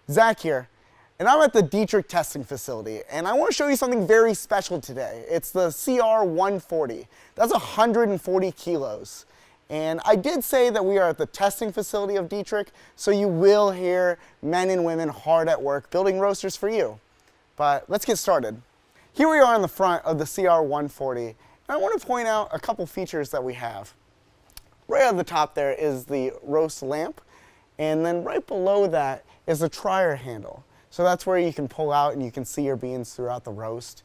Zach here, and I'm at the Diedrich testing facility, and I want to show you something very special today. It's the CR140. That's 140 kilos. And I did say that we are at the testing facility of Diedrich, so you will hear men and women hard at work building roasters for you. But let's get started. Here we are in the front of the CR140, and I want to point out a couple features that we have. Right at the top there is the roast lamp, and then right below that is a trier handle. So that's where you can pull out and you can see your beans throughout the roast.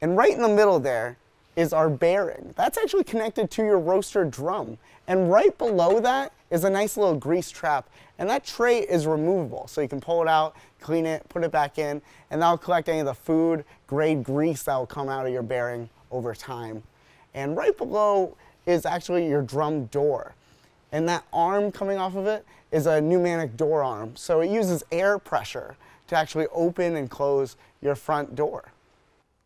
And right in the middle there is our bearing. That's actually connected to your roaster drum. And right below that is a nice little grease trap. And that tray is removable. So you can pull it out, clean it, put it back in, and that'll collect any of the food grade grease that will come out of your bearing over time. And right below is actually your drum door. And that arm coming off of it is a pneumatic door arm. So it uses air pressure to actually open and close your front door.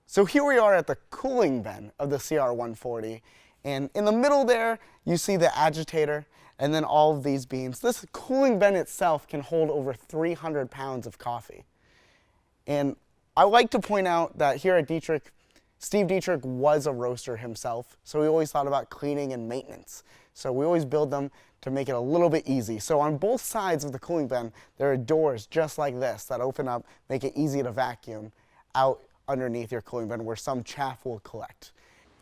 So here we are at the cooling bin of the CR140. And in the middle there, you see the agitator and then all of these beans. This cooling bin itself can hold over 300 pounds of coffee. And I like to point out that here at Diedrich, Steve Diedrich was a roaster himself, so we always thought about cleaning and maintenance. So we always build them to make it a little bit easy. So on both sides of the cooling bin, there are doors just like this that open up, make it easy to vacuum out underneath your cooling bin where some chaff will collect.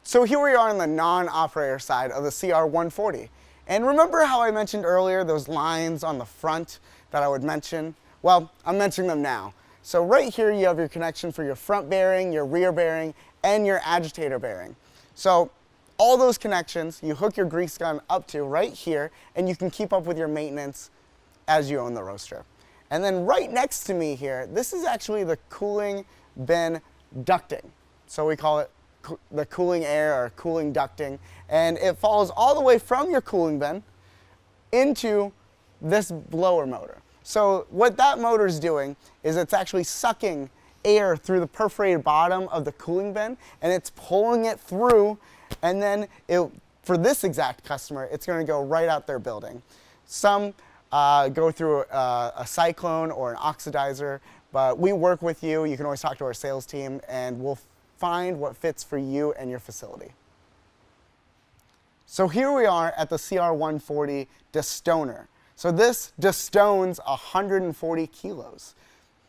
So here we are on the non-operator side of the CR140. And remember how I mentioned earlier those lines on the front that I would mention? Well, I'm mentioning them now. So right here you have your connection for your front bearing, your rear bearing, and your agitator bearing. So all those connections you hook your grease gun up to right here, and you can keep up with your maintenance as you own the roaster. And then right next to me here, this is actually the cooling bin ducting. So we call it the cooling air or cooling ducting, and it follows all the way from your cooling bin into this blower motor. So what that motor is doing is it's actually sucking air through the perforated bottom of the cooling bin, and it's pulling it through, and then for this exact customer, it's going to go right out their building. Some go through a Cyclone or an oxidizer, but we work with you. You can always talk to our sales team, and we'll find what fits for you and your facility. So here we are at the CR140 destoner. So this destones 140 kilos.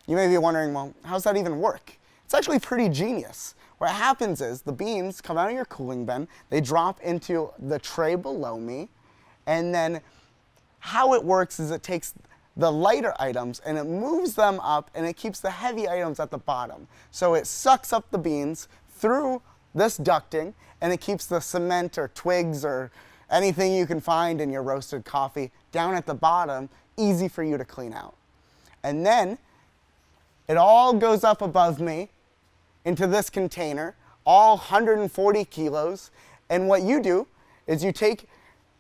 You may be wondering, well, how does that even work? It's actually pretty genius. What happens is the beans come out of your cooling bin, they drop into the tray below me, and then how it works is it takes the lighter items and it moves them up, and it keeps the heavy items at the bottom. So it sucks up the beans through this ducting, and it keeps the cement or twigs or anything you can find in your roasted coffee down at the bottom, easy for you to clean out. And then it all goes up above me into this container, all 140 kilos. And what you do is you take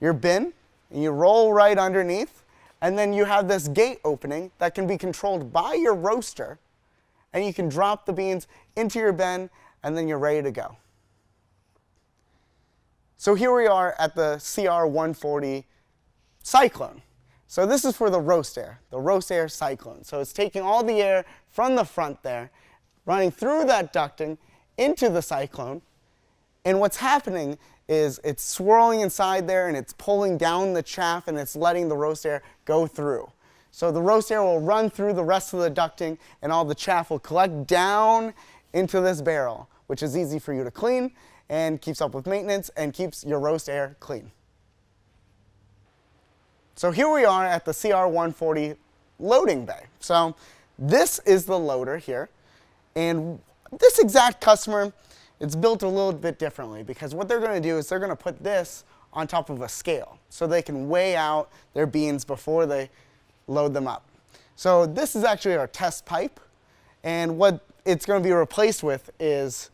your bin and you roll right underneath, and then you have this gate opening that can be controlled by your roaster, and you can drop the beans into your bin, and then you're ready to go. So here we are at the CR140 Cyclone. So this is for the roast air Cyclone. So it's taking all the air from the front there, running through that ducting into the Cyclone. And what's happening is it's swirling inside there, and it's pulling down the chaff, and it's letting the roast air go through. So the roast air will run through the rest of the ducting, and all the chaff will collect down into this barrel, which is easy for you to clean and keeps up with maintenance and keeps your roast air clean. So here we are at the CR140 loading bay. So this is the loader here, and this exact customer, it's built a little bit differently, because what they're going to do is they're going to put this on top of a scale so they can weigh out their beans before they load them up. So this is actually our test pipe, and what it's going to be replaced with is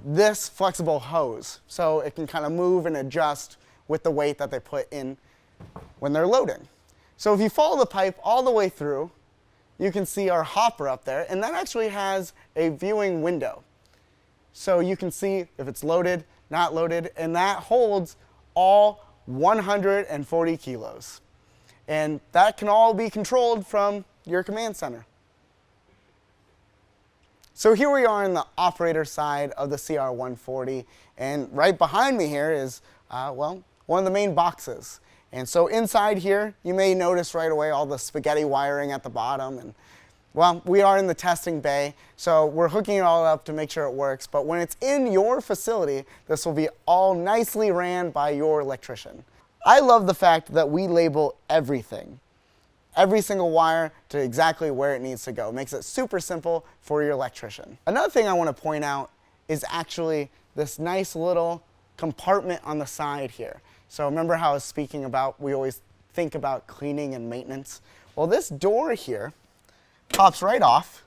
this flexible hose, so it can kind of move and adjust with the weight that they put in when they're loading. So if you follow the pipe all the way through, you can see our hopper up there, and that actually has a viewing window. So you can see if it's loaded, not loaded, and that holds all 140 kilos. And that can all be controlled from your command center. So here we are on the operator side of the CR140, and right behind me here is, well, one of the main boxes. And so inside here, you may notice right away all the spaghetti wiring at the bottom. And well, we are in the testing bay, so we're hooking it all up to make sure it works. But when it's in your facility, this will be all nicely ran by your electrician. I love the fact that we label everything, every single wire to exactly where it needs to go. It makes it super simple for your electrician. Another thing I want to point out is actually this nice little compartment on the side here. So remember how I was speaking about, we always think about cleaning and maintenance. Well, this door here pops right off,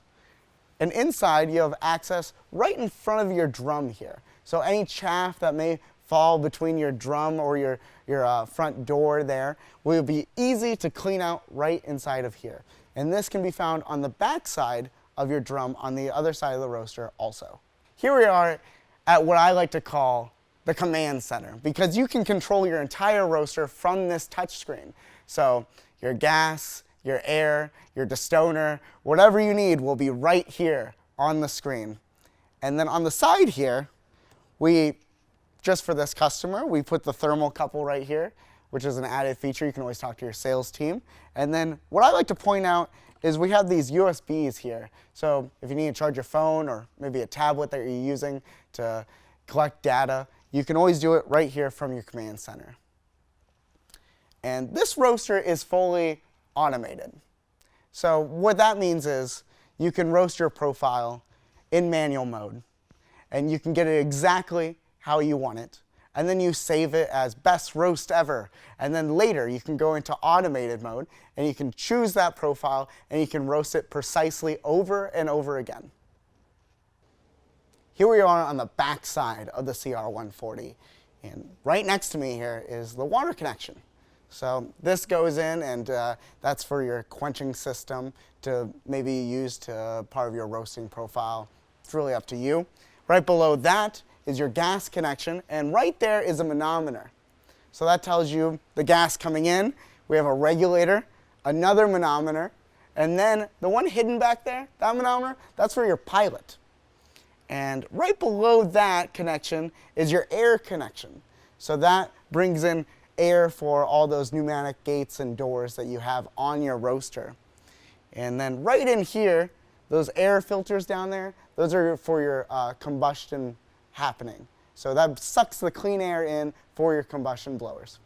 and inside you have access right in front of your drum here. So any chaff that may fall between your drum or your front door there will be easy to clean out right inside of here. And this can be found on the back side of your drum on the other side of the roaster also. Here we are at what I like to call the command center, because you can control your entire roaster from this touch screen. So your gas, your air, your destoner, whatever you need will be right here on the screen. And then on the side here, just for this customer, we put the thermocouple right here, which is an added feature. You can always talk to your sales team. And then what I like to point out is we have these USBs here. So if you need to charge your phone or maybe a tablet that you're using to collect data, you can always do it right here from your command center. And this roaster is fully automated. So what that means is you can roast your profile in manual mode, and you can get it exactly how you want it. And then you save it as best roast ever. And then later you can go into automated mode, and you can choose that profile, and you can roast it precisely over and over again. Here we are on the back side of the CR140, and right next to me here is the water connection. So this goes in, and that's for your quenching system to maybe use to part of your roasting profile. It's really up to you. Right below that is your gas connection, and right there is a manometer. So that tells you the gas coming in. We have a regulator, another manometer, and then the one hidden back there, that manometer, that's for your pilot. And right below that connection is your air connection. So that brings in air for all those pneumatic gates and doors that you have on your roaster. And then right in here, those air filters down there, those are for your combustion happening. So that sucks the clean air in for your combustion blowers.